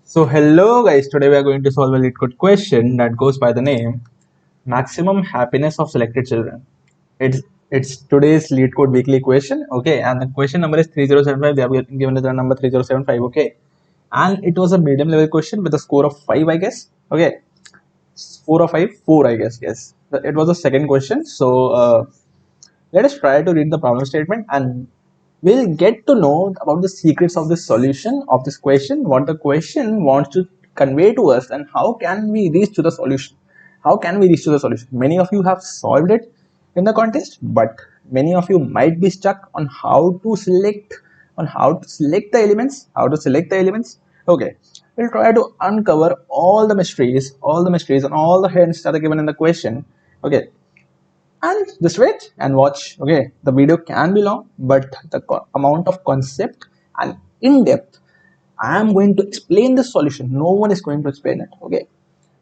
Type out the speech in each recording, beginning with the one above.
So hello guys, today we are going to solve a leetcode question that goes by the name maximum happiness of selected children. It's today's leetcode weekly question, okay, and the question number is 3075. They have given us the number 3075, okay, and it was a medium level question with a score of 5, I guess, okay, 4 or 5, 4, I guess, yes. It was the second question, so let us try to read the problem statement and we'll get to know about the secrets of the solution of this question, what the question wants to convey to us, and how can we reach to the solution. How can we reach to the solution? Many of you have solved it in the contest, but many of you might be stuck on how to select the elements. Okay, we'll try to uncover all the mysteries and all the hints that are given in the question. Okay, and just wait and watch. Okay, the video can be long, but the amount of concept and in depth I am going to explain this solution, no one is going to explain it. Okay,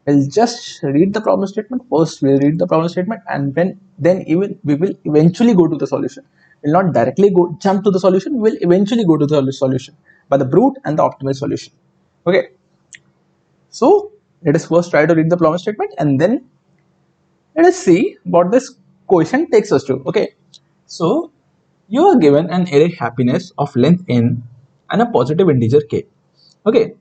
we'll just read the problem statement first. We'll read the problem statement, and then even we will eventually go to the solution. We'll not directly go jump to the solution, we'll eventually go to the solution by the brute and the optimal solution. Okay, so let us first try to read the problem statement and then let us see what this question takes us to. Okay, so you are given an array happiness of length n and a positive integer k. Okay,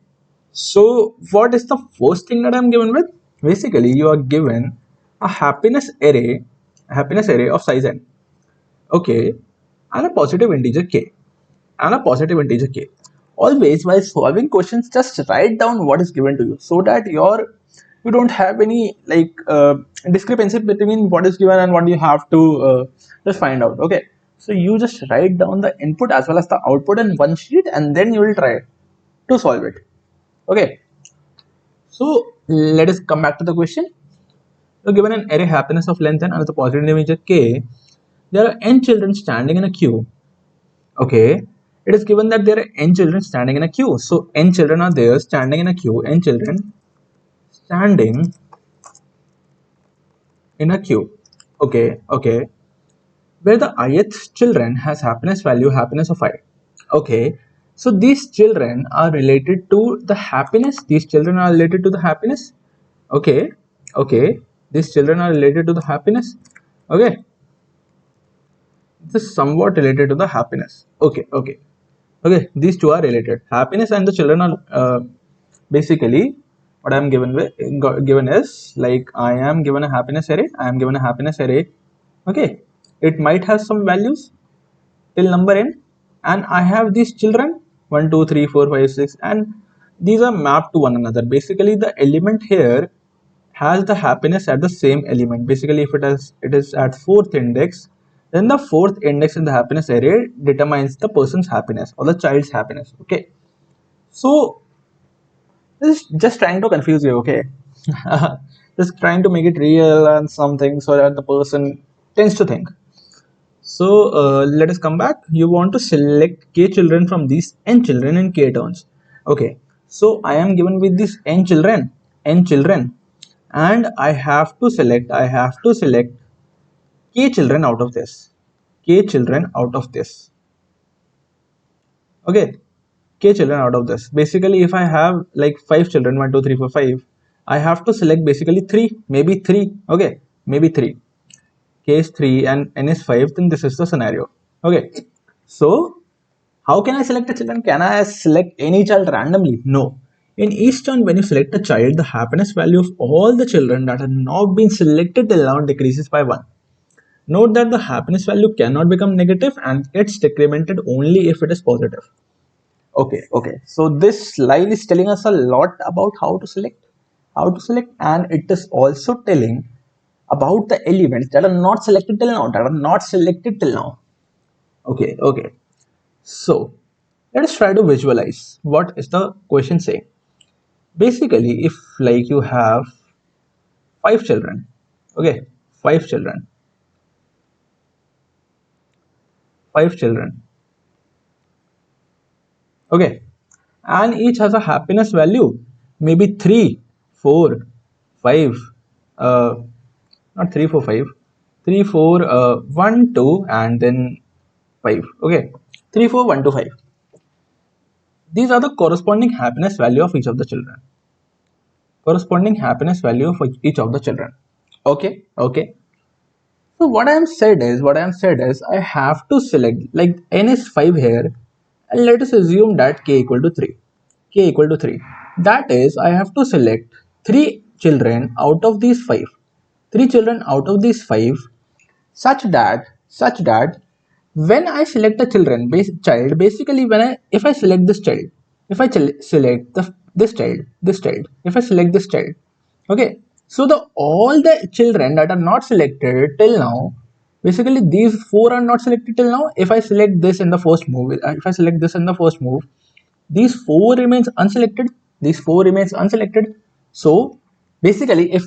so what is the first thing that I'm given with? Basically, you are given a happiness array of size n. Okay, and a positive integer k. Always while solving questions, just write down what is given to you so that you don't have any discrepancy between what is given and what you have to just find out. Okay, so you just write down the input as well as the output in one sheet and then you will try to solve it. Okay, so let us come back to the question. You're given an array happiness of length n and the positive integer k. There are n children standing in a queue. Okay, it is given that there are n children standing in a queue. So n children are there standing in a queue. N children standing in a queue. Okay. Where the ith children has happiness of I. Okay, so these children are related to the happiness. Okay, okay. These children are related to the happiness. Okay, this is somewhat related to the happiness. Okay. These two are related. Happiness and the children are basically what I am given is like I am given a happiness array. Okay, it might have some values till number n, and I have these children 1, 2, 3, 4, 5, 6, and these are mapped to one another. Basically, the element here has the happiness at the same element. Basically, if it is at fourth index, then the fourth index in the happiness array determines the person's happiness or the child's happiness. Okay, so this is just trying to confuse you. Okay, just trying to make it real and something so that the person tends to think. So let us come back. You want to select k children from these n children in k turns. Okay, so I am given with these n children, and I have to select k children out of this. Okay, k children out of this. Basically, if I have like 5 children, 1, 2, 3, 4, 5, I have to select basically 3, maybe 3. Okay, maybe 3. K is 3 and n is 5, then this is the scenario. Okay, so how can I select a children? Can I select any child randomly? No. In each turn, when you select a child, the happiness value of all the children that have not been selected till now decreases by 1. Note that the happiness value cannot become negative and gets decremented only if it is positive. Okay. So this line is telling us a lot about how to select, and it is also telling about the elements that are not selected till now. Okay. So let us try to visualize what is the question saying. Basically, if like you have 5 children, okay, 5 children, 5 children, okay, and each has a happiness value, maybe 3, 4, 5, uh, not 3, 4, 5, 3, 4, 1, 2, and then 5. Okay, 3, 4, 1, 2, 5. these are the corresponding happiness value of each of the children. Corresponding happiness value for each of the children. Okay. So what I am said is I have to select, like n is 5 here, and let us assume that k equal to 3. K equal to 3. That is, I have to select 3 children out of these 5. 3 children out of these 5, such that when I select a child, basically when I if I select this child, if I select this child, if I select this child, okay. So the all the children that are not selected till now, basically these 4 are not selected till now. If I select this in the first move, if I select this in the first move, these 4 remains unselected. These 4 remains unselected. So basically, if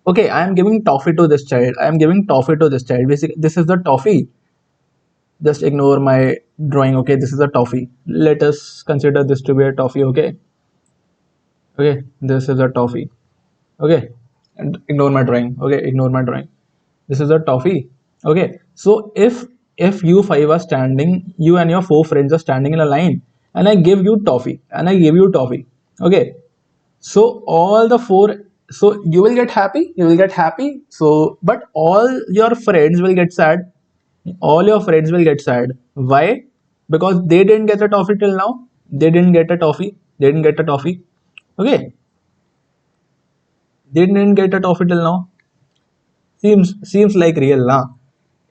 okay, I am giving toffee to this child. I am giving toffee to this child. Basically, this is the toffee. Just ignore my drawing. Okay, this is a toffee. Let us consider this to be a toffee. Okay, this is a toffee. Okay, and ignore my drawing. Okay, ignore my drawing. This is a toffee. Okay, so if you 5 are standing, you and your 4 friends are standing in a line, and I give you toffee, and I give you toffee. Okay, so all the 4, so you will get happy, so but all your friends will get sad. All your friends will get sad. Why? Because they didn't get a toffee till now. They didn't get a toffee. They didn't get a toffee. Okay, they didn't get a toffee till now. Seems like real, nah.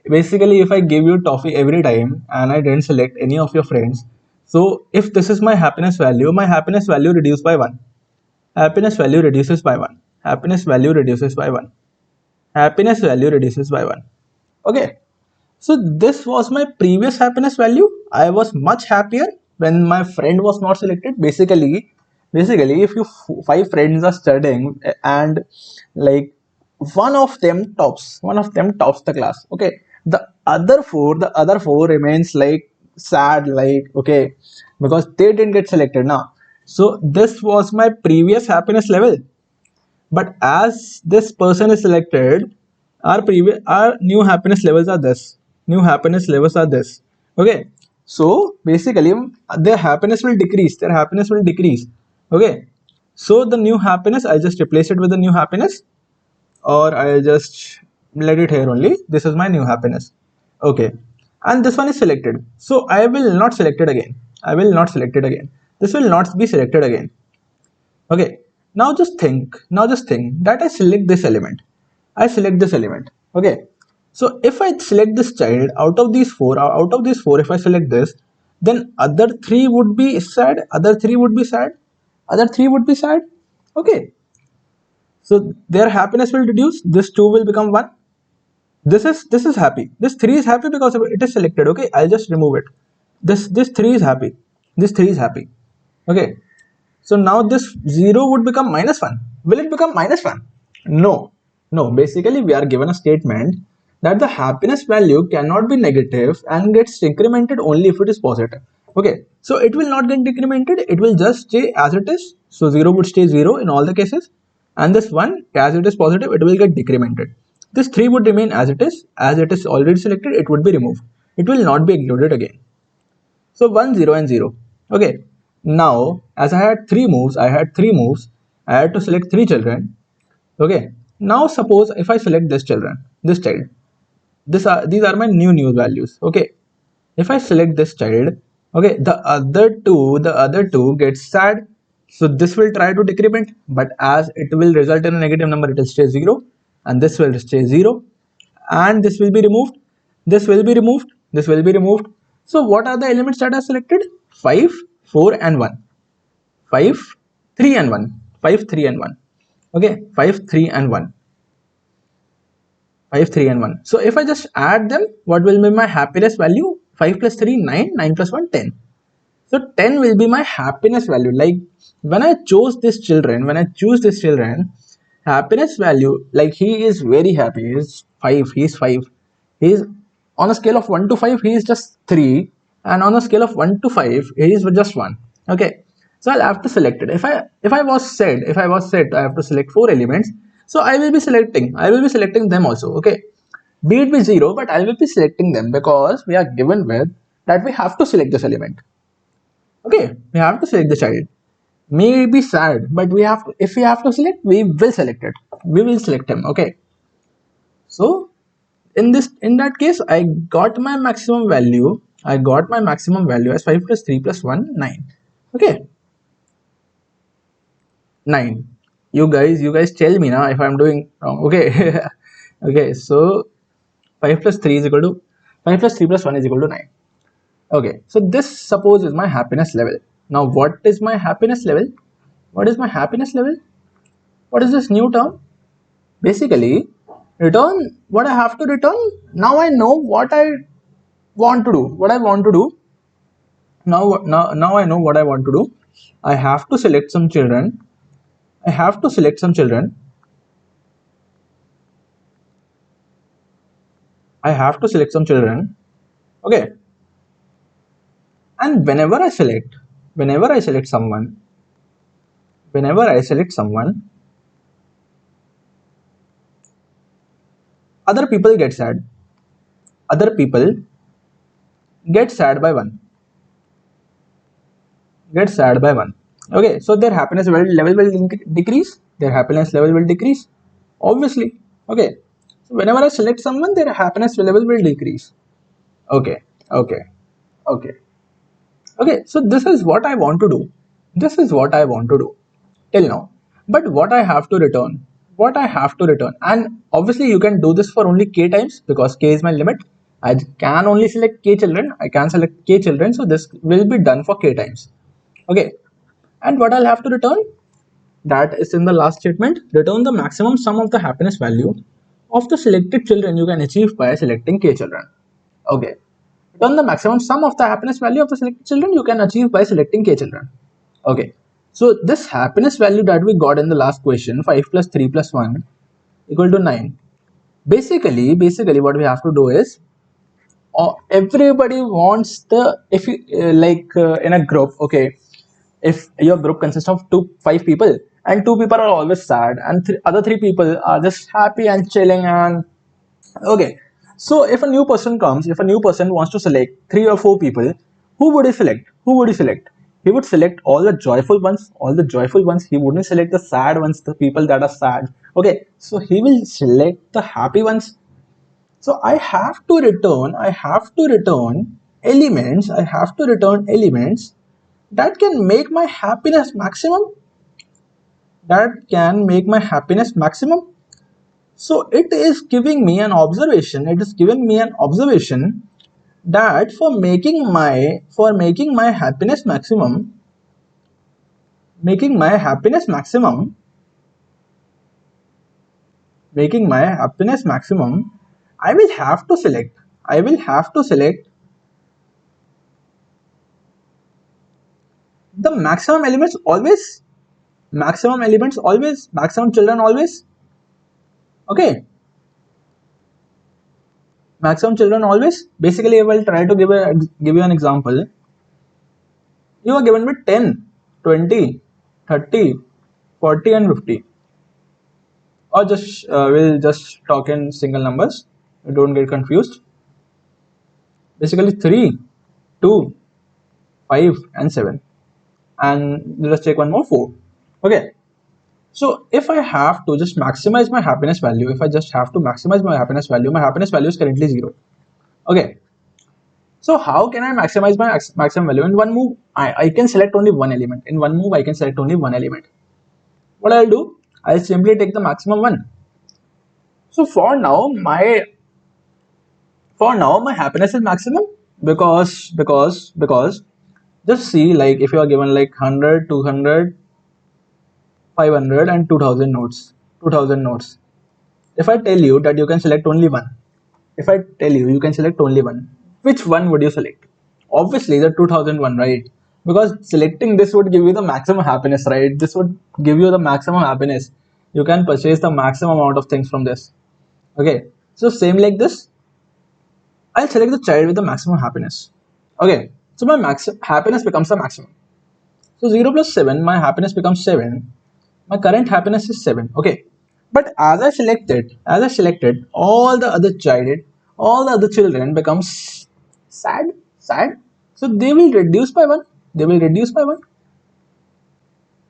Basically, if I give you toffee every time and I didn't select any of your friends, so if this is my happiness value reduced by 1. Happiness value reduces by 1. Happiness value reduces by 1. Happiness value reduces by 1. Okay. So this was my previous happiness value. I was much happier when my friend was not selected. Basically, if you 5 friends are studying and like one of them tops the class. Okay, the other four remains like sad, like okay, because they didn't get selected now. So this was my previous happiness level, but as this person is selected, our new happiness levels are this. New happiness levels are this. Okay. So basically their happiness will decrease. Their happiness will decrease. Okay. So the new happiness, I'll just replace it with the new happiness, or I'll just let it here only. This is my new happiness. Okay. And this one is selected. So I will not select it again. I will not select it again. This will not be selected again. Okay, now just think that I select this element. I select this element. Okay, so if I select this child out of these four, if I select this, then other 3 would be sad, other 3 would be sad, other 3 would be sad. Okay, so their happiness will reduce, this 2 will become 1. This is happy, this 3 is happy because it is selected. Okay, I'll just remove it. This 3 is happy, this 3 is happy. Okay, so now this 0 would become minus 1. Will it become minus 1? No. No. Basically, we are given a statement that the happiness value cannot be negative and gets incremented only if it is positive. Okay. So it will not get decremented. It will just stay as it is. So 0 would stay 0 in all the cases. And this 1, as it is positive, it will get decremented. This 3 would remain as it is. As it is already selected, it would be removed. It will not be included again. So 1, 0 and 0. Okay. Now, as I had 3 moves, I had to select 3 children. Okay. Now suppose if I select this child, these are my new values. Okay. If I select this child, okay, the other two get sad. So this will try to decrement, but as it will result in a negative number, it will stay 0, and this will stay 0, and this will be removed. This will be removed. This will be removed. So what are the elements that are selected? 5, 4 and 1. 5, 3 and 1. 5, 3 and 1. Okay, 5, 3 and 1. 5, 3 and 1. So if I just add them, what will be my happiness value? 5 plus 3, 9. 9 plus 1, 10. So 10 will be my happiness value. Like when I choose this children, happiness value, like he is very happy. He is 5. He is 5. He is on a scale of 1 to 5, he is just 3. And on a scale of 1 to 5, he is just 1. Okay. So I'll have to select it. If I was said I have to select 4 elements, so I will be selecting them also. Okay. Be it be 0, but I will be selecting them because we are given with that we have to select this element. Okay, we have to select the child. May be sad, but we have to, if we have to select, we will select it. We will select him. Okay. So in that case, I got my maximum value. I got my maximum value as 5 plus 3 plus 1, 9. Okay, 9. You guys tell me now if I'm doing wrong. Okay. Okay, so 5 plus 3 is equal to 5 plus 3 plus 1 is equal to 9. Okay, so this suppose is my happiness level. Now, what is my happiness level? What is my happiness level? What is this new term? Basically, return what I have to return. Now I know what I want to do. What I want to do. Now I know what I want to do. I have to select some children. I have to select some children. I have to select some children. Okay. And whenever I select someone, whenever I select someone, other people get sad. Other people get sad by one. Get sad by one. Okay, so their happiness level will decrease. Their happiness level will decrease. Obviously. Okay. So whenever I select someone, their happiness level will decrease. Okay. Okay. Okay. Okay. So this is what I want to do. This is what I want to do till now. But what I have to return, what I have to return, and obviously you can do this for only k times because k is my limit. I can only select k children. I can select k children, so this will be done for k times. Okay, and what I'll have to return, that is in the last statement, return the maximum sum of the happiness value of the selected children you can achieve by selecting k children. Okay, return the maximum sum of the happiness value of the selected children you can achieve by selecting k children. Okay, so this happiness value that we got in the last question, 5 plus 3 plus 1 equal to 9. Basically what we have to do is, everybody wants the, if you in a group, okay, if your group consists of 5 people and 2 people are always sad and other 3 people are just happy and chilling and okay, so if a new person comes, if a new person wants to select 3 or 4 people, who would he select? Who would he select? He would select all the joyful ones, all the joyful ones. He wouldn't select the sad ones, the people that are sad. Okay, so he will select the happy ones. So I have to return, I have to return elements that can make my happiness maximum, that can make my happiness maximum. So it is giving me an observation, it is giving me an observation that for making my happiness maximum, making my happiness maximum, making my happiness maximum, I will have to select, the maximum elements always, maximum children always. Okay, maximum children always. Basically, I will try to give you an example. You are given with 10, 20, 30, 40 and 50, or just we'll just talk in single numbers, don't get confused. Basically 3, 2, 5 and 7, and let's take one more, 4. Okay, so if I have to just maximize my happiness value, if I just have to maximize my happiness value, my happiness value is currently 0. Okay, so how can I maximize my maximum value? In one move, I can select only one element. In one move, I can select only one element. What I'll do, I'll simply take the maximum one. So for now my happiness is maximum because just see, like if you are given like 100, 200, 500 and 2000 notes. If I tell you that you can select only one, if I tell you can select only one, which one would you select? Obviously the 2001, right? Because selecting this would give you the maximum happiness, right? This would give you the maximum happiness. You can purchase the maximum amount of things from this. Okay, so same like this, I'll select the child with the maximum happiness. Okay, so my happiness becomes the maximum. So 0 plus 7, my happiness becomes 7. My current happiness is 7. Okay, but as I selected, all the other children becomes sad. So they will reduce by 1. They will reduce by 1.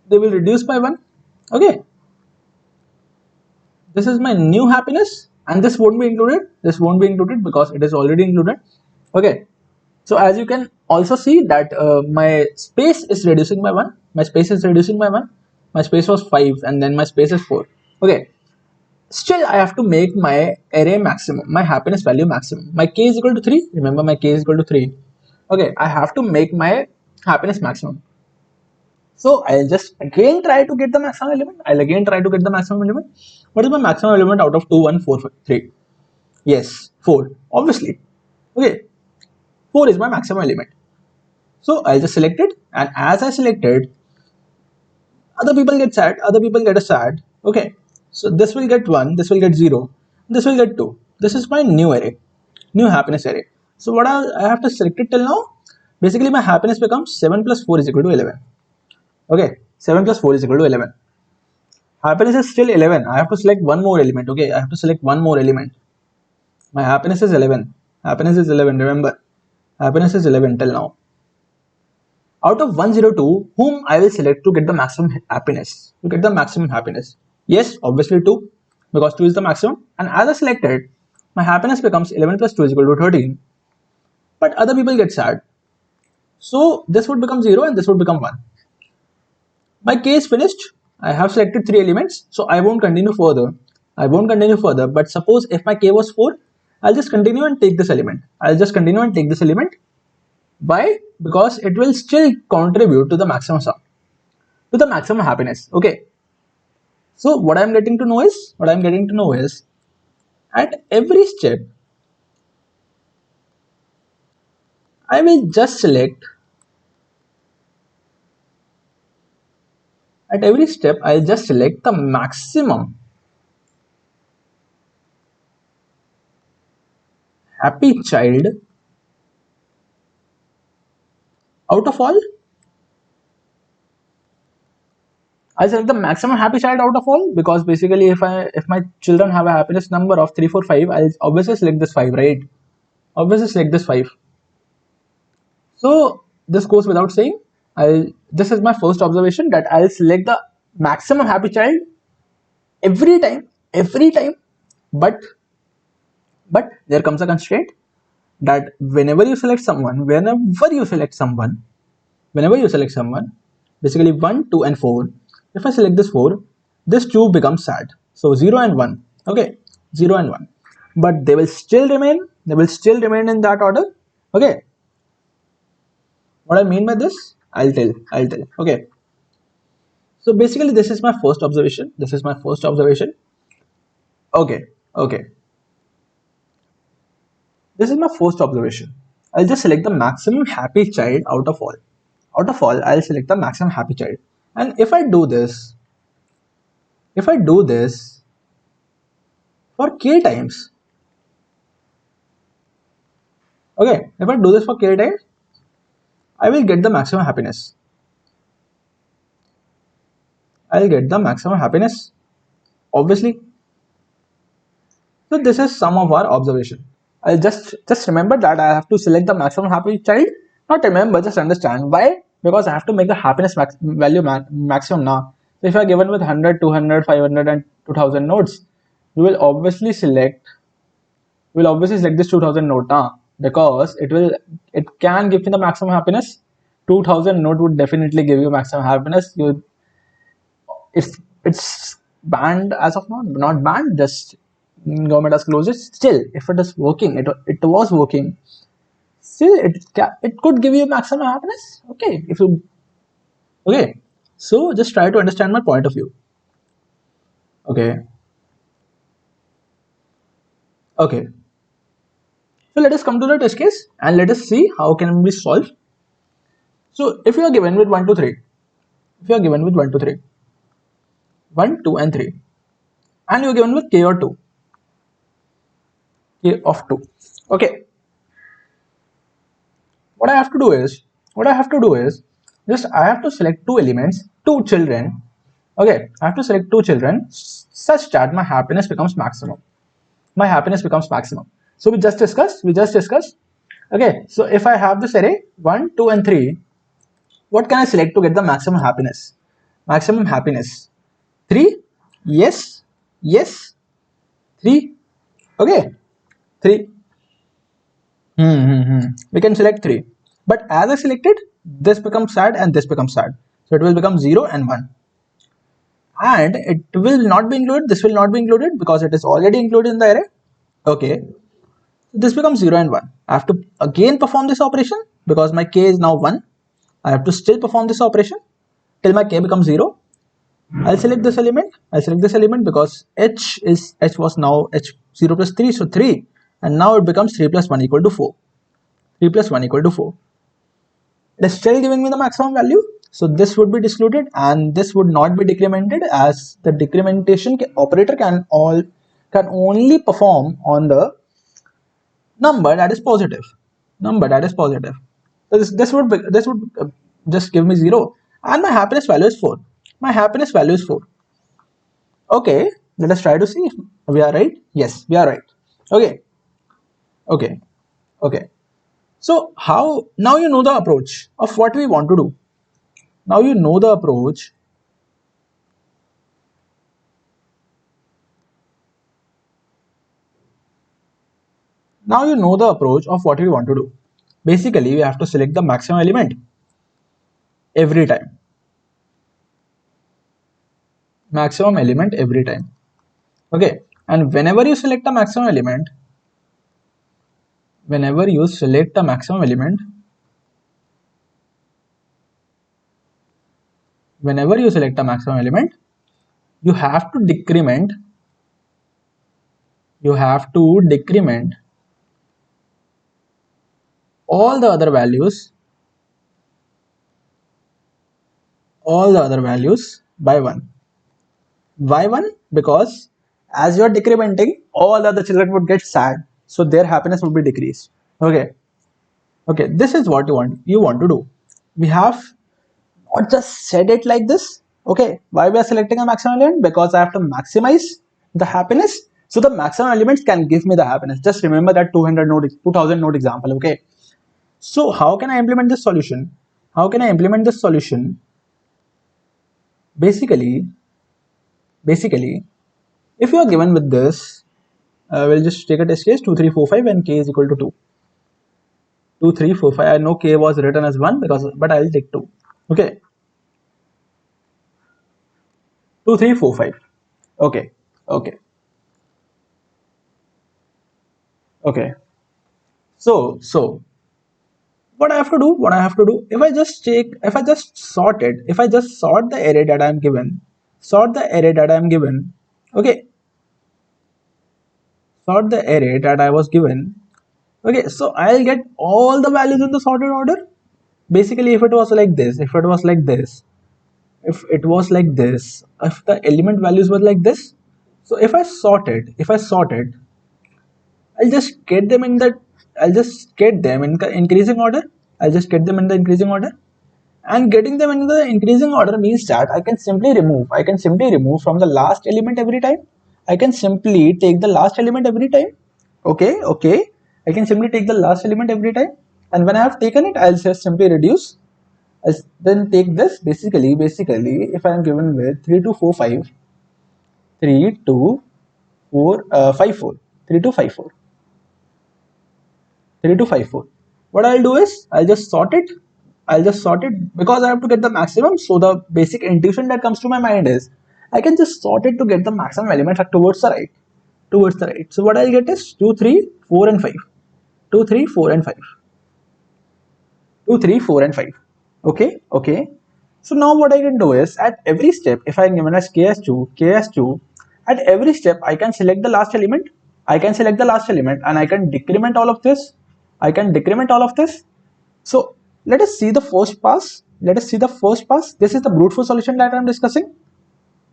They will reduce by 1. Okay. This is my new happiness, and this won't be included. This won't be included because it is already included. Okay. So as you can also see that my space is reducing by 1. My space is reducing by 1. My space was 5 and then my space is 4. Okay. Still, I have to make my array maximum, my happiness value maximum. My k is equal to 3. Remember, my k is equal to 3. Okay, I have to make my happiness maximum. So I'll just again try to get the maximum element. I'll again try to get the maximum element. What is my maximum element out of 2, 1, 4, 3? Yes, 4. Obviously. Okay, 4 is my maximum element. So I'll just select it, and as I selected, other people get sad, other people get a sad. Okay, so this will get 1, this will get 0, this will get 2. This is my new array, new happiness array. So what I have to select it till now, basically my happiness becomes 7 plus 4 is equal to 11. Okay, 7 plus 4 is equal to 11. Happiness is still 11. I have to select one more element. Okay, I have to select one more element. My happiness is 11. Happiness is 11. Remember, happiness is 11 till now. Out of 102, whom I will select to get the maximum happiness? To get the maximum happiness. Yes, obviously 2, because 2 is the maximum. And as I selected, my happiness becomes 11 plus 2 is equal to 13. But other people get sad. So this would become 0 and this would become 1. My k is finished. I have selected 3 elements, so I won't continue further. I won't continue further, but suppose if my k was 4, I'll just continue and take this element. I'll just continue and take this element. Why? Because it will still contribute to the maximum sum, to the maximum happiness. Okay. So what I'm getting to know is, at every step, I will just select. At every step, I'll just select the maximum happy child out of all. I select the maximum happy child out of all, because basically if my children have a happiness number of 3, 4, 5, I'll obviously select this 5, right? Obviously select this 5. So this goes without saying. This is my first observation, that I'll select the maximum happy child every time. But there comes a constraint, that whenever you select someone, basically 1, 2 and 4, if I select this 4, this 2 becomes sad. So 0 and 1. Okay, 0 and 1. But they will still remain in that order. Okay. What I mean by this, I'll tell. Okay. So basically this is my first observation. Okay. This is my first observation. I'll just select the maximum happy child out of all. I'll select the maximum happy child. And if I do this for k times, okay, if I do this for k times, I will get the maximum happiness. Obviously. So this is some of our observation. I'll just remember that I have to select the maximum happy child. Not remember, just understand. Why? Because I have to make the happiness value maximum now. So if I are given with 100, 200, 500 and 2000 nodes, we will obviously select this 2000 node now, because it can give you the maximum happiness. 2000 node would definitely give you maximum happiness. It's banned as of now, not banned, just government has closed it. Still, if it is working, it was working, still it could give you maximum happiness. Okay, so just try to understand my point of view. Okay, so let us come to the test case and let us see how can we solve. So if you are given with 1, 2, 3, 1, 2 and 3, and you are given with k or 2, k of 2, okay, what I have to do is just I have to select 2 elements, 2 children. Okay, I have to select 2 children such that my happiness becomes maximum. So we just discussed. Okay, so if I have this array 1, 2 and 3, What can I select to get the maximum happiness? Maximum happiness. 3. Yes. Yes. 3. Okay. 3. We can select 3. But as I selected, this becomes sad and this becomes sad. So it will become 0 and 1. And it will not be included. This will not be included because it is already included in the array. Okay. This becomes 0 and 1. I have to again perform this operation because my k is now 1. I have to still perform this operation till my k becomes 0. I'll select this element. I'll select this element because h was now h 0 plus 3, so 3. And now it becomes 3 plus 1 equal to 4. 3 plus 1 equal to 4. It is still giving me the maximum value. So this would be discluded and this would not be decremented, as the decrementation operator can only perform on the number that is positive. So this would just give me 0, and my happiness value is 4. My happiness value is 4. Okay, let us try to see if we are right. Yes, we are right. Okay. So how, now you know the approach of what we want to do. Now you know the approach. Now you know the approach of what we want to do. Basically, we have to select the maximum element every time. Maximum element every time. Okay, and whenever you select a maximum element, you have to decrement all the other values by 1. Why 1? Because as you are decrementing, all other children would get sad, so their happiness would be decreased. Okay, this is what you want to do. We have not just said it like this. Okay, why we are selecting a maximum element? Because I have to maximize the happiness, so the maximum elements can give me the happiness. Just remember that 2000 node example. Okay, so how can I implement this solution? Basically, if you are given with this, we'll just take a test case 2 3 4 5 and k is equal to 2. 2 3 4 5. I know k was written as 1 but I'll take 2. Okay, 2 3 4 5. Okay. So what I have to do, if I just sort the array that I am given, okay, sort the array that I was given. Okay, so I'll get all the values in the sorted order. Basically, if it was like this, if the element values were like this, so if I sort it, I'll just get them in the increasing order. And getting them in the increasing order means that I can simply remove from the last element every time. I can simply take the last element every time. Okay. I can simply take the last element every time, and when I have taken it, I'll just simply reduce. I'll then take this. Basically, if I am given with 3 2 4 5, 3 2 4 5 4, 3 2 5 4, 3 2 5 4. What I'll do is I'll just sort it because I have to get the maximum. So the basic intuition that comes to my mind is I can just sort it to get the maximum element towards the right. So what I'll get is 2 3 4 and 5. 2 3 4 and 5. 2 3 4 and 5. Okay. So now what I can do is at every step, if I am given as ks2, at every step I can select the last element. And I can decrement all of this. So let us see the first pass. This is the brute force solution that I am discussing.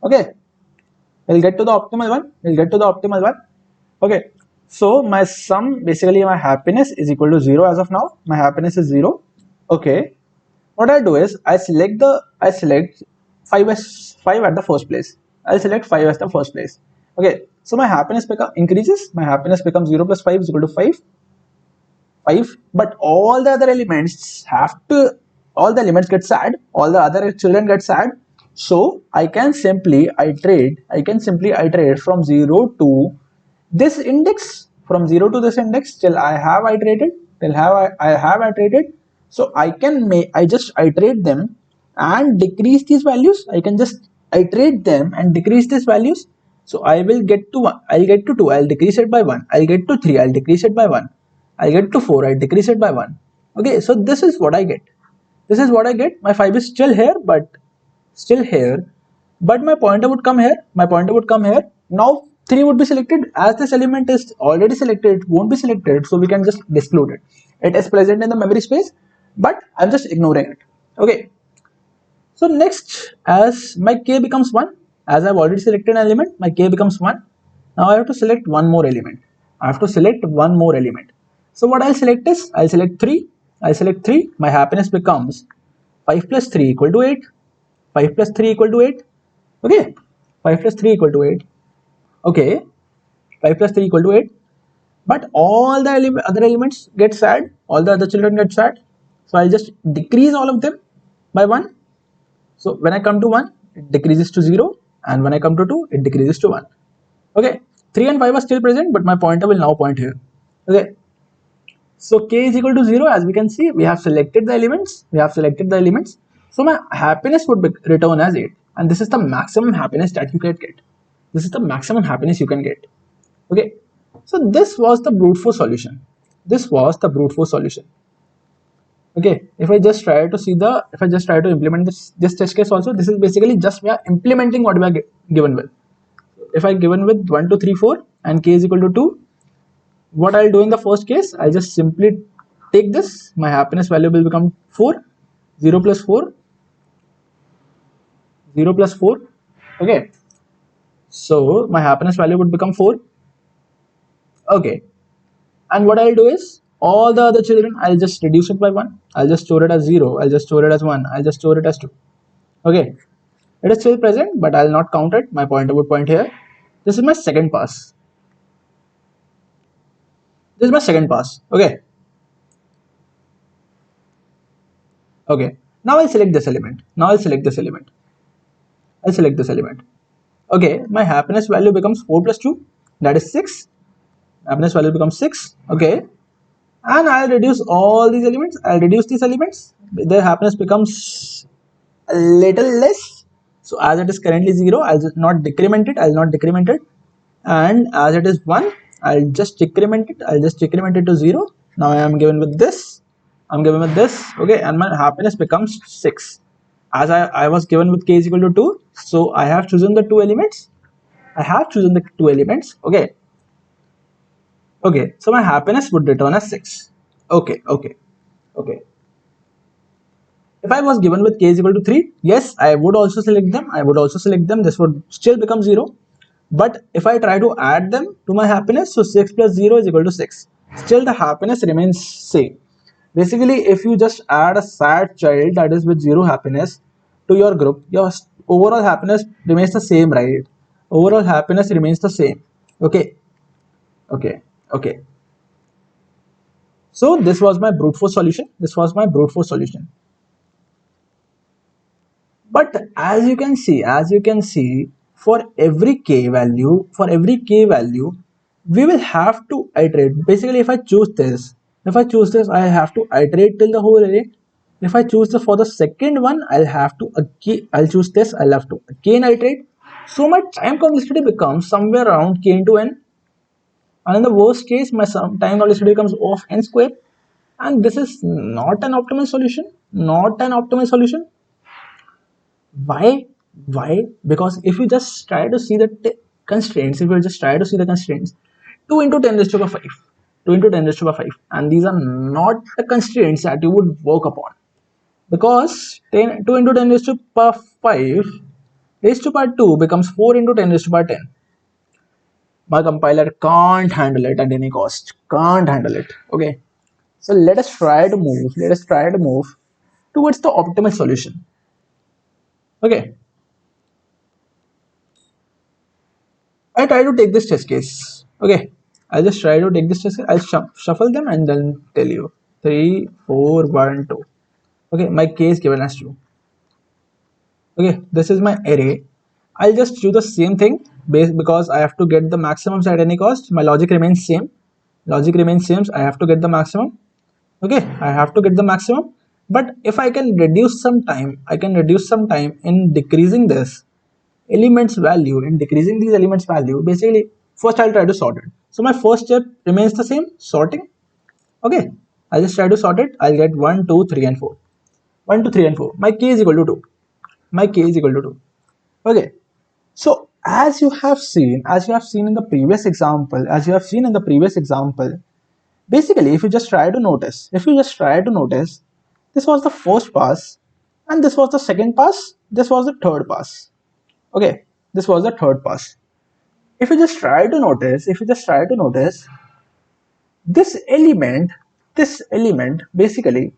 Okay, we'll get to the optimal one. Okay, so my sum, basically my happiness is equal to 0 as of now. My happiness is 0. Okay, what I do is I select 5 at the first place. Okay, so my happiness increases. My happiness becomes 0 plus 5 is equal to 5. But all the other elements have to all the elements get sad, all the other children get sad. So I can simply iterate from 0 to this index, from 0 to this index till I have iterated, I have iterated. So I just iterate them and decrease these values. I can just iterate them and decrease these values. So I will get to 1, I'll get to 2, I'll decrease it by 1, I'll get to 3, I'll decrease it by 1, I'll get to 4, I'll decrease it by 1. Okay, so this is what I get. This is what I get. My 5 is still here, but my pointer would come here. Now 3 would be selected. As this element is already selected, it won't be selected, so we can just exclude it. It is present in the memory space, but I'm just ignoring it. Okay. So next, as my k becomes 1, as I've already selected an element, my k becomes 1. Now I have to select one more element. So what I'll select is, I'll select 3. My happiness becomes 5 plus 3 equal to 8. 5 plus 3 equal to 8. Okay. 5 plus 3 equal to 8. Okay. 5 plus 3 equal to 8. But all the other elements get sad. All the other children get sad. So I'll just decrease all of them by 1. So when I come to 1, it decreases to 0. And when I come to 2, it decreases to 1. Okay. 3 and 5 are still present, but my pointer will now point here. Okay. So k is equal to 0. As we can see, we have selected the elements. So my happiness would return as 8. And this is the maximum happiness that you can get. Okay. So this was the brute force solution. Okay. If I just try to implement this test case also, this is basically just we are implementing what we are given with. If I given with 1, 2, 3, 4 and k is equal to 2, what I'll do in the first case, I'll just simply take this. My happiness value will become 4. 0 plus 4. Okay. So my happiness value would become 4. Okay. And what I'll do is, all the other children, I'll just reduce it by 1. I'll just store it as 0. I'll just store it as 1. I'll just store it as 2. Okay. It is still present, but I'll not count it. My pointer would point here. This is my second pass. Okay. Now I'll select this element. Okay. My happiness value becomes 4 plus 2. That is 6. Happiness value becomes 6. Okay. And I'll reduce all these elements. Their happiness becomes a little less. So as it is currently 0, I'll just not decrement it. And as it is 1, I'll just decrement it to 0. Now I am given with this. Okay, and my happiness becomes 6. As I was given with k is equal to 2, so I have chosen the two elements. Okay, so my happiness would return as 6. Okay. If I was given with k is equal to 3, yes, I would also select them. This would still become 0. But if I try to add them to my happiness, so 6 plus 0 is equal to 6. Still the happiness remains same. Basically, if you just add a sad child that is with 0 happiness to your group, your overall happiness remains the same, right? Okay. So this was my brute force solution. But as you can see, for every k value, we will have to iterate. Basically, if I choose this, I have to iterate till the whole array. If I choose for the second one, I'll choose this. I'll have to again iterate. So my time complexity becomes somewhere around k into n. And in the worst case, my time complexity becomes O of n square. And this is not an optimal solution. Why? Because if you just try to see the constraints, 2 into 10 raised to the 5, and these are not the constraints that you would work upon, because 2 into 10 raised to the power 5 raised to the power 2 becomes 4 into 10 raised to the power 10. My compiler can't handle it at any cost. Okay. So let us try to move towards the optimal solution. Okay. I try to take this test case. Okay. I'll just try to take this test case. I'll shuffle them and then tell you. 3, 4, 1, 2. Okay, my k is given as 2. Okay, this is my array. I'll just do the same thing because I have to get the maximums at any cost. My logic remains same. Logic remains same. I have to get the maximum. Okay, I have to get the maximum. But if I can reduce some time, I can reduce some time in decreasing this elements value, in decreasing these elements value. Basically, first I'll try to sort it. So my first step remains the same, sorting. Okay, I'll just try to sort it. I'll get 1, 2, 3, and 4. 1, 2, 3, and 4. My k is equal to 2. My k is equal to 2. Okay, so as you have seen in the previous example, basically if you just try to notice, this was the first pass, and this was the second pass, this was the third pass. Okay, this was the third pass. If you just try to notice, this element basically,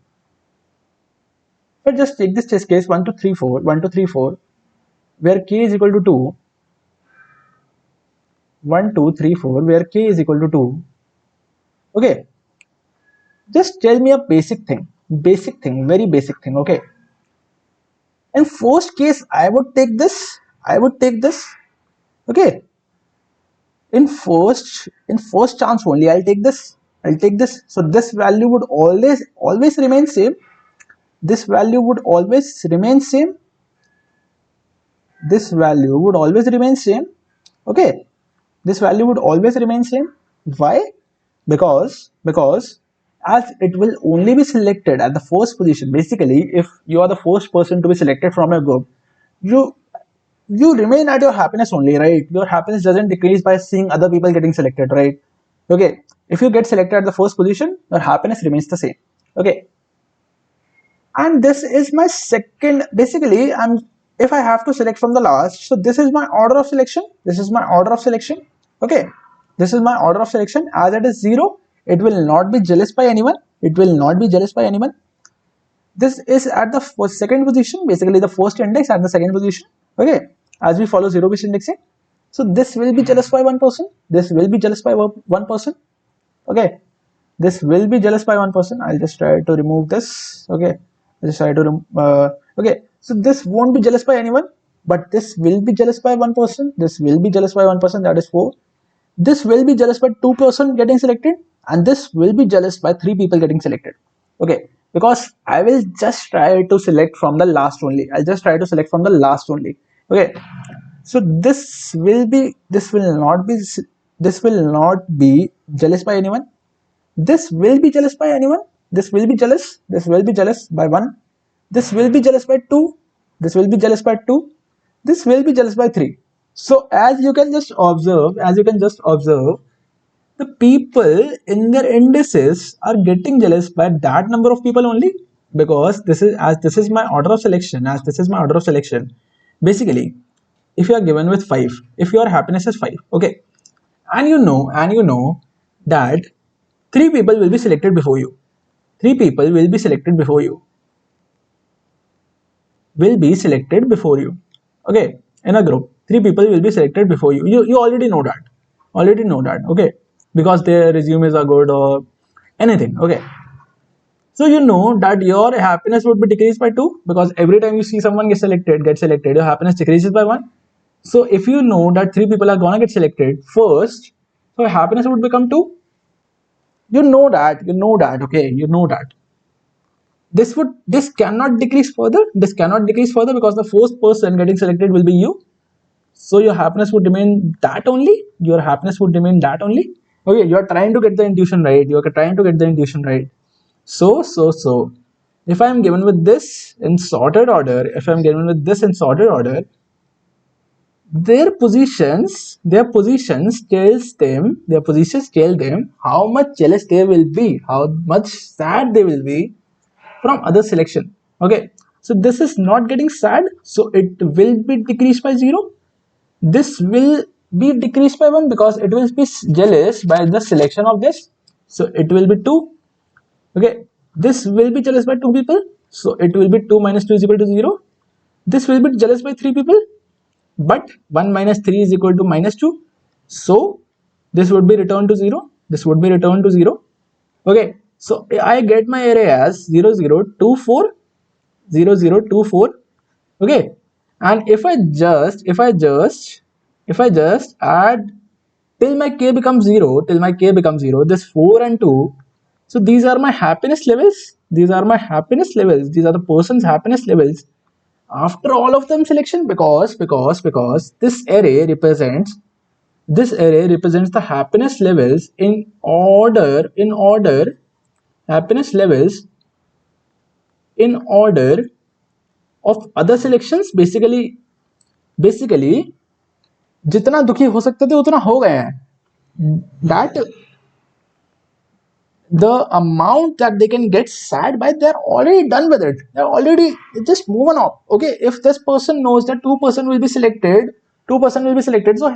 let's just take this test case 1, 2, 3, 4, 1, 2, 3, 4, where k is equal to 2, 1, 2, 3, 4, where k is equal to 2. Okay, just tell me a basic thing, very basic thing. Okay, in first case I would take this, okay, in first chance only I'll take this, so this value would always remain same, this value would always remain same, this value would always remain same. Okay, this value would always remain same. Why? Because as it will only be selected at the first position. Basically, if you are the first person to be selected from a group, you remain at your happiness only, right? Your happiness doesn't decrease by seeing other people getting selected, right? Okay, if you get selected at the first position, your happiness remains the same. Okay, and this is my second. Basically, if I have to select from the last, so this is my order of selection. Okay, this is my order of selection. As it is 0, it will not be jealous by anyone. This is at the second position, basically the first index at the second position. Okay, as we follow zero based indexing, so this will be jealous by one person, okay, this will be jealous by one person. I'll just try to remove this. Okay, I just try to okay, so this won't be jealous by anyone, but this will be jealous by one person, that is 4. This will be jealous by 2 person getting selected, and this will be jealous by 3 people getting selected. Okay, because I will just try to select from the last only. Okay, so this will not be jealous by anyone. This will be jealous by anyone. This will be jealous by 1. This will be jealous by 2. This will be jealous by 2. This will be jealous by 3. So as you can just observe, the people in their indices are getting jealous by that number of people only, because this is my order of selection. Basically, if you are given with 5, if your happiness is 5, okay, and you know that 3 people will be selected before you. 3 people will be selected before you. Okay, in a group, 3 people will be selected before you. You already know that. Okay, because their resumes are good or anything. Okay, so you know that your happiness would be decreased by 2, because every time you see someone get selected, your happiness decreases by 1. So if you know that 3 people are gonna get selected first, so happiness would become 2. You know that. Okay, you know that. This cannot decrease further. Because the first person getting selected will be you. So your happiness would remain that only. Okay, you are trying to get the intuition right. So if I am given with this in sorted order, their positions tell them how much jealous they will be, how much sad they will be from other selection. Okay, so this is not getting sad, so it will be decreased by 0. This will be decreased by 1 because it will be jealous by the selection of this, so it will be 2. Okay, this will be jealous by 2 people, so it will be 2 minus 2 is equal to 0. This will be jealous by 3 people, but 1 minus 3 is equal to minus 2, so this would be returned to 0. Okay, so I get my array as 0, 0, 2, 4. 0 0 2 4. Okay, and if I just add till my k becomes 0, this 4 and 2. So these are my happiness levels. These are the person's happiness levels after all of them selection, because this array represents the happiness levels happiness levels in order of other selections. Basically जितना दुखी हो सकते थे उतना हो गए हैं. That the amount that they can get sad by, they're already done with it. They're already just moving on. Okay, if this person knows that 2% will be selected, so his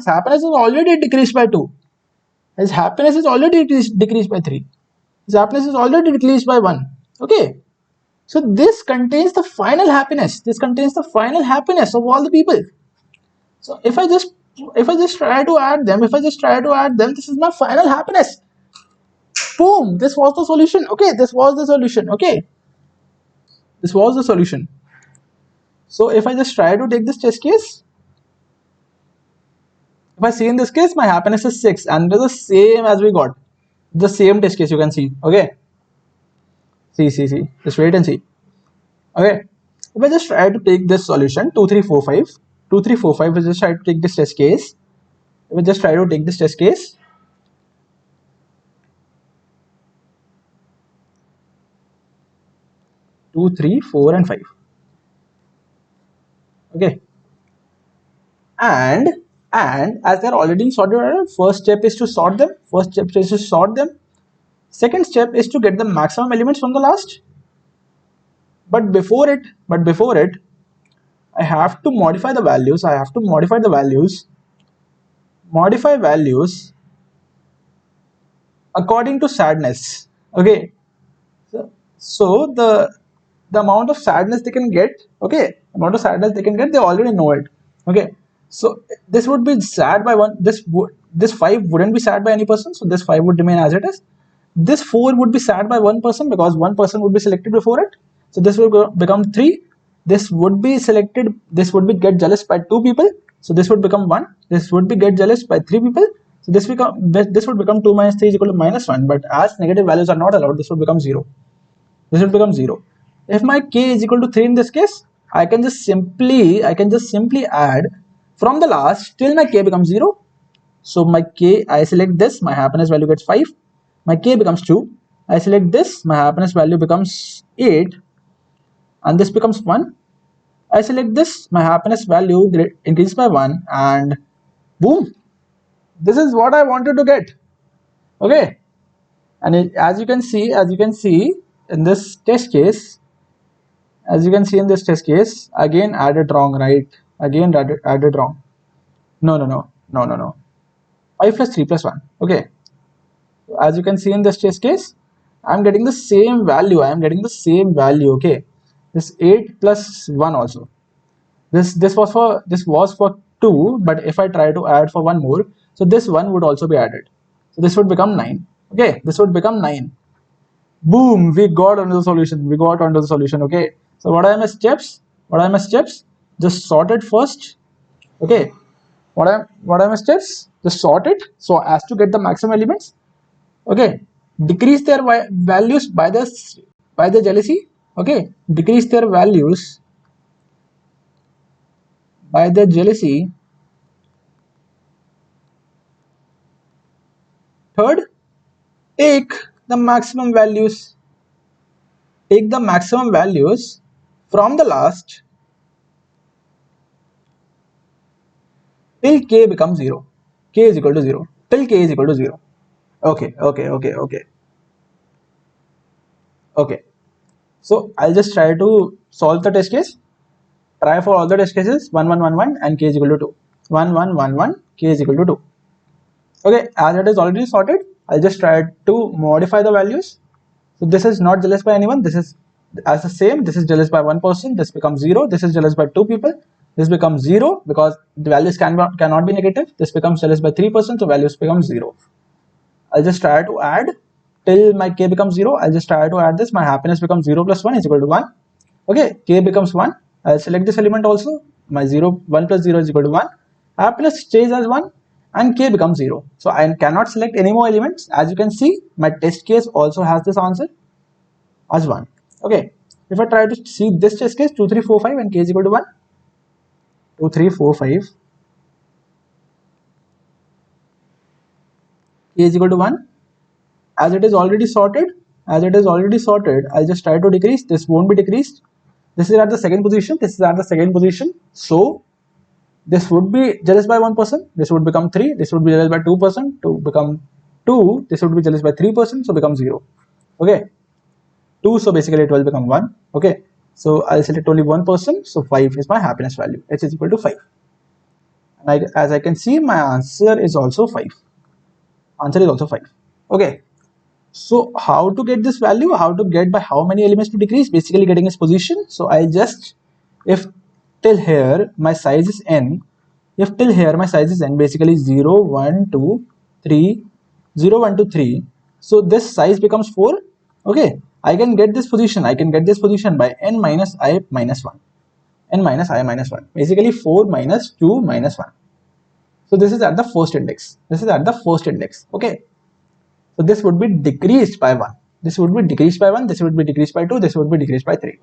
happiness is already decreased by 2. His happiness is already decreased by 3. His happiness is already decreased by 1. Okay, so this contains the final happiness. Of all the people. So if I just try to add them, this is my final happiness. Boom! This was the solution. Okay, this was the solution. So if I just try to take this test case, if I see in this case, my happiness is 6, and it is the same as we got. The same test case you can see. Okay. See. Just wait and see. Okay. If I just try to take this solution 2345, I just try to take this test case. If I just try to take this test case, two, 3, 4, and 5. Okay. And as they're already sorted, first step is to sort them. Second step is to get the maximum elements from the last. But before it, I have to modify the values. Modify values according to sadness. Okay. So the amount of sadness they can get, they already know it. Okay. So this would be sad by 1. This 5 wouldn't be sad by any person, so this 5 would remain as it is. This 4 would be sad by 1 person because 1 person would be selected before it. So this will become 3. This would be selected. This would be get jealous by 2 people. So this would become 1. This would be get jealous by 3 people. So this would become 2 minus 3 is equal to minus 1. But as negative values are not allowed, this would become 0. If my k is equal to 3 in this case, I can just simply add from the last till my k becomes 0. So my k, I select this, my happiness value gets 5. My k becomes 2. I select this, my happiness value becomes 8. And this becomes 1. I select this, my happiness value increases by 1, and boom, this is what I wanted to get. Okay, and as you can see in this test case, again added wrong, right? Again added wrong. No. 5 plus 3 plus 1. Okay, so as you can see in this test case, I'm getting the same value. Okay, this 8 plus 1 also. This was for 2, but if I try to add for 1 more, so this 1 would also be added. So this would become 9. Okay, this would become 9. Boom, we got onto the solution. Okay, so what are my steps? Just sort it first. Okay, what are my steps? Just sort it so as to get the maximum elements. Okay, decrease their values by the jealousy. Okay, decrease their values by the jealousy. Third, take the maximum values from the last till k becomes 0. K is equal to 0. Till k is equal to 0. Okay. So I'll just try to solve the test case. Try for all the test cases. 1 1 1 1 and k is equal to 2. 1 1 1 1 k is equal to 2. Okay, as it is already sorted, I'll just try to modify the values. So this is not jealous by anyone. This is as the same. This is jealous by 1 person. This becomes 0. This is jealous by 2 people. This becomes 0 because the values cannot be negative. This becomes jealous by 3%, so values become 0. I'll just try to add till my k becomes 0. I'll just try to add this. My happiness becomes 0 plus 1 is equal to 1. Okay, k becomes 1. I'll select this element also. My 1 plus 0 is equal to 1. Happiness stays as 1 and k becomes 0. So I cannot select any more elements. As you can see, my test case also has this answer as 1. Okay, if I try to see this test case, 2, 3, 4, 5 and k is equal to 1. 2, 3, 4, 5. K is equal to 1. As it is already sorted, I'll just try to decrease. This won't be decreased. This is at the second position. This is at the second position. So this would be jealous by 1%. This would become 3. This would be jealous by 2%. To become 2. This would be jealous by 3%. So become 0. Okay. 2. So basically it will become 1. Okay. So I'll select only 1%. So 5 is my happiness value. H is equal to 5. And as I can see, my answer is also 5. Answer is also 5. Okay. So how to get this value? How to get by how many elements to decrease? Basically getting its position. So I just, if till here my size is n, if till here my size is n, basically 0, 1, 2, 3, 0, 1, 2, 3. So this size becomes 4. Okay, I can get this position. I can get this position by n minus I minus 1. N minus I minus 1. Basically 4 minus 2 minus 1. So this is at the first index. This is at the first index. Okay. So this would be decreased by 1. This would be decreased by 1. This would be decreased by 2. This would be decreased by 3.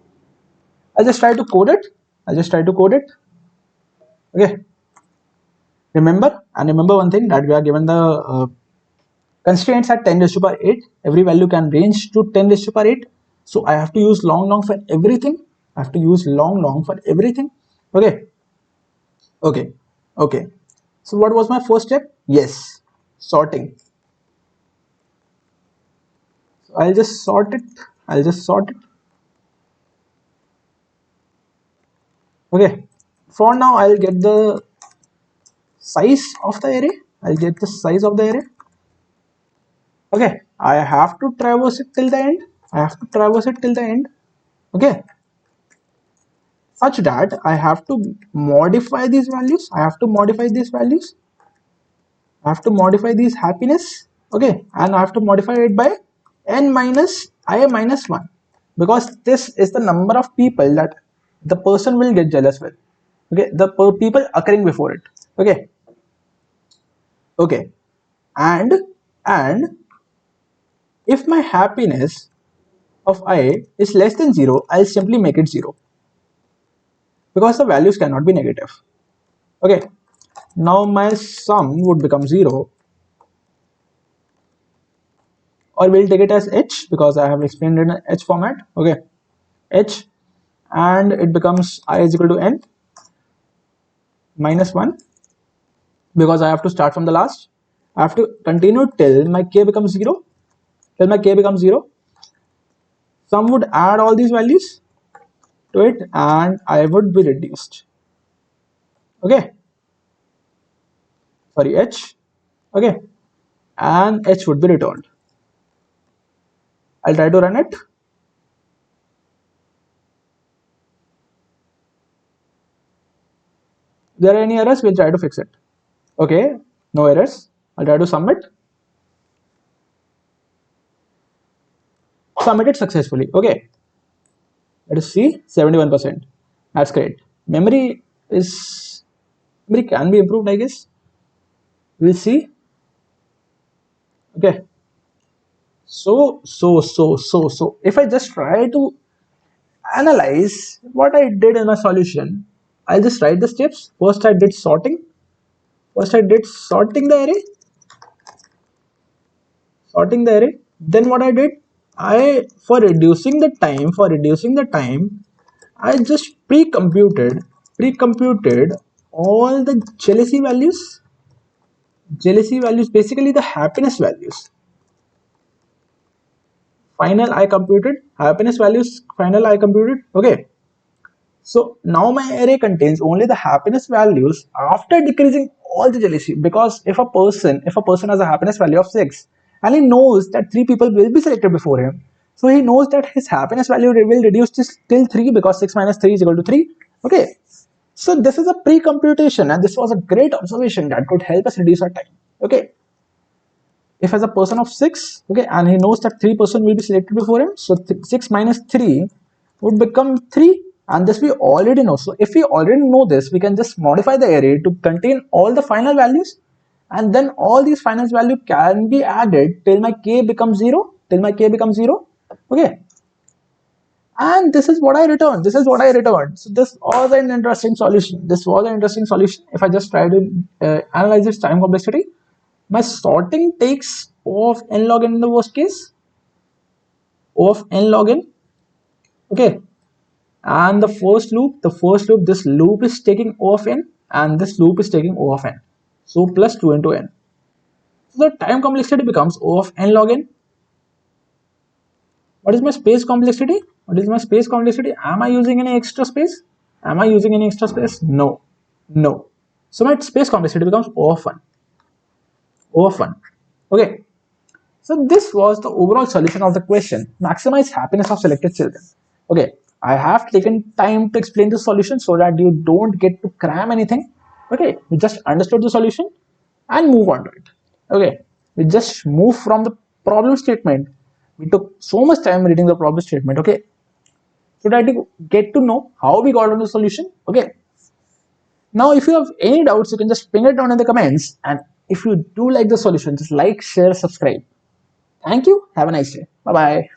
I'll just try to code it. Okay. Remember one thing, that we are given the constraints at 10 raised to power 8. Every value can range to 10 raised to power 8. So I have to use long for everything. For everything. Okay. So what was my first step? Yes, sorting. So I'll just sort it. Okay. For now, I'll get the size of the array. Okay. I have to traverse it till the end. Okay. Such that I have to modify these values. I have to modify these happiness. Okay. And I have to modify it by n minus I minus 1. Because this is the number of people that the person will get jealous with. Okay, the people occurring before it. Okay, and if my happiness of I is less than 0, I'll simply make it 0, because the values cannot be negative. Okay, now my sum would become 0, or we'll take it as h, because I have explained it in h format. Okay, h, and it becomes I is equal to n minus 1, because I have to start from the last. I have to continue till my k becomes 0. Some would add all these values to it and I would be reduced. Okay, sorry, h. Okay, and h would be returned. I'll try to run it. If there are any errors, we'll try to fix it. Okay, no errors. I'll try to submit. Submitted successfully. Okay, let us see, 71%. That's great. Memory can be improved, I guess. We'll see. Okay, so if I just try to analyze what I did in a solution, I'll just write the steps. First I did sorting the array. Then what I did, for reducing the time, I just pre-computed all the jealousy values, basically the happiness values. Final I computed. Okay, so now my array contains only the happiness values after decreasing all the jealousy, because if a person has a happiness value of 6 and he knows that 3 people will be selected before him, so he knows that his happiness value will reduce till 3, because 6 minus 3 is equal to 3. Okay, so this is a pre-computation, and this was a great observation that could help us reduce our time. Okay, if as a person of 6, okay, and he knows that 3 person will be selected before him, so 6 minus 3 would become 3, and this we already know. So if we already know this, we can just modify the array to contain all the final values, and then all these final values can be added till my k becomes 0, okay. And this is what I returned. So this was an interesting solution. If I just try to analyze its time complexity, my sorting takes O of n log n in the worst case, O of n log n, okay. And the first loop, this loop is taking O of n, and this loop is taking O of n. So plus 2 into n. So the time complexity becomes O of n log n. What is my space complexity? Am I using any extra space? No. So my space complexity becomes O of 1. Okay. So this was the overall solution of the question, maximize happiness of selected children. Okay, I have taken time to explain the solution so that you don't get to cram anything. Okay, we just understood the solution and move on to it. Okay, we just move from the problem statement. We took so much time reading the problem statement, okay, so that you get to know how we got on the solution. Okay, now if you have any doubts, you can just ping it down in the comments, and if you do like the solution, just like, share, subscribe. Thank you. Have a nice day. Bye bye.